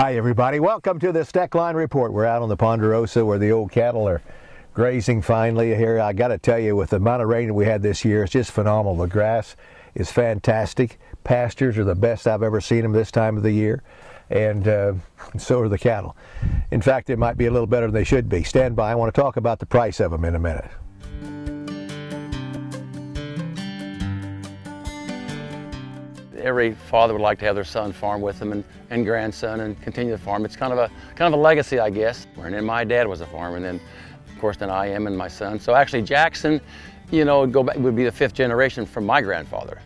Hi everybody, welcome to the Steckline Report. We're out on the Ponderosa where the old cattle are grazing finally here. I got to tell you, with the amount of rain we had this year, it's just phenomenal. The grass is fantastic. Pastures are the best I've ever seen them this time of the year, and so are the cattle. In fact, they might be a little better than they should be. Stand by, I want to talk about the price of them in a minute. Every father would like to have their son farm with them and grandson and continue to farm. It's kind of a legacy, I guess. And then my dad was a farmer, and then of course then I am and my son. So actually Jackson, would be the fifth generation from my grandfather.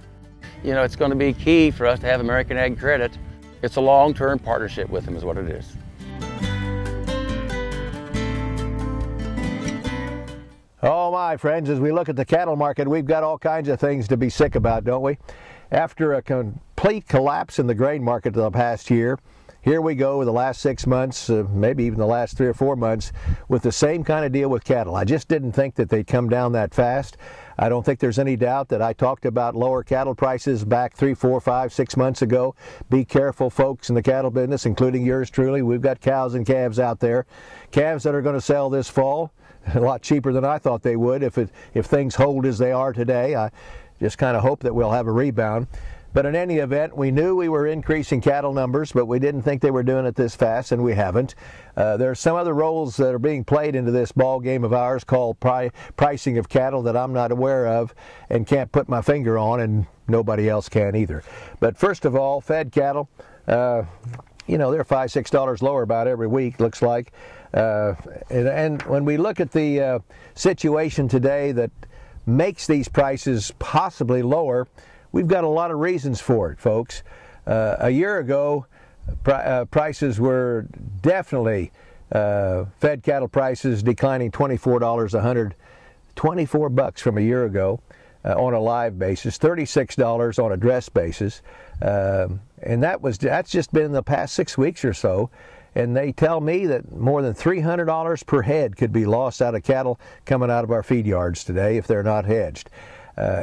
It's going to be key for us to have American Ag Credit. It's a long-term partnership with them is what it is. Oh my friends, as we look at the cattle market, we've got all kinds of things to be sick about, don't we? After a complete collapse in the grain market the past year, here we go with the last 6 months, maybe even the last 3 or 4 months, with the same kind of deal with cattle. I just didn't think that they'd come down that fast. I don't think there's any doubt that I talked about lower cattle prices back 3, 4, 5, 6 months ago. Be careful, folks, in the cattle business, including yours truly. We've got cows and calves out there. Calves that are going to sell this fall a lot cheaper than I thought they would if things hold as they are today. I just kind of hope that we'll have a rebound. But in any event, we knew we were increasing cattle numbers, but we didn't think they were doing it this fast, and we haven't. There are some other roles that are being played into this ball game of ours called pricing of cattle that I'm not aware of and can't put my finger on, and nobody else can either. But first of all, fed cattle, they're $5, $6 lower about every week, looks like. And when we look at the situation today that makes these prices possibly lower, we've got a lot of reasons for it, folks. A year ago, prices were definitely, fed cattle prices declining $24 a hundred, $24 from a year ago on a live basis, $36 on a dress basis, and that's just been in the past 6 weeks or so. And they tell me that more than $300 per head could be lost out of cattle coming out of our feed yards today if they're not hedged.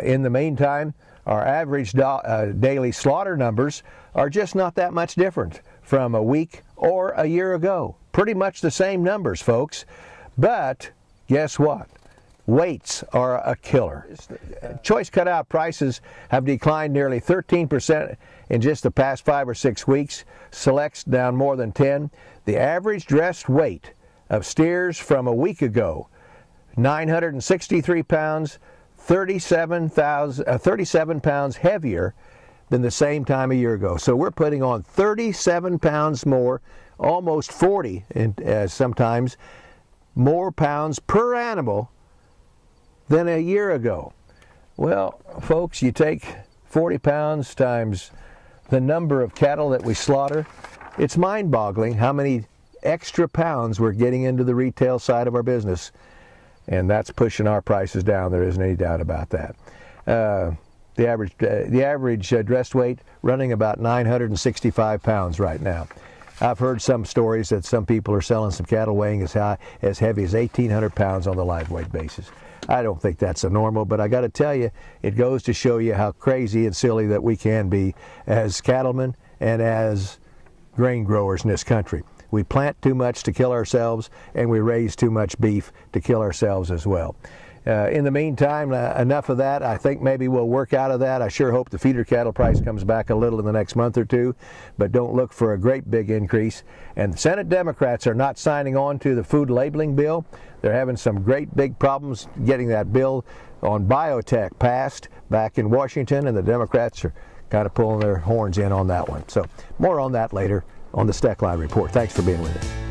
In the meantime, our average daily slaughter numbers are just not that much different from a week or a year ago. Pretty much the same numbers, folks. But guess what? Weights are a killer. Choice cutout prices have declined nearly 13% in just the past 5 or 6 weeks. Selects down more than 10. The average dressed weight of steers from a week ago, 963 pounds, 37 pounds heavier than the same time a year ago. So we're putting on 37 pounds more, almost 40 sometimes, more pounds per animal than a year ago. Well, folks, you take 40 pounds times the number of cattle that we slaughter, it's mind-boggling how many extra pounds we're getting into the retail side of our business. And that's pushing our prices down. There isn't any doubt about that. The average dressed weight running about 965 pounds right now. I've heard some stories that some people are selling some cattle weighing as heavy as 1,800 pounds on the live weight basis. I don't think that's a normal, but I got to tell you, it goes to show you how crazy and silly that we can be as cattlemen and as grain growers in this country. We plant too much to kill ourselves, and we raise too much beef to kill ourselves as well. In the meantime, enough of that. I think maybe we'll work out of that. I sure hope the feeder cattle price comes back a little in the next month or two, but don't look for a great big increase. And Senate Democrats are not signing on to the food labeling bill. They're having some great big problems getting that bill on biotech passed back in Washington, and the Democrats are kind of pulling their horns in on that one. So more on that later on the Steckline Report. Thanks for being with us.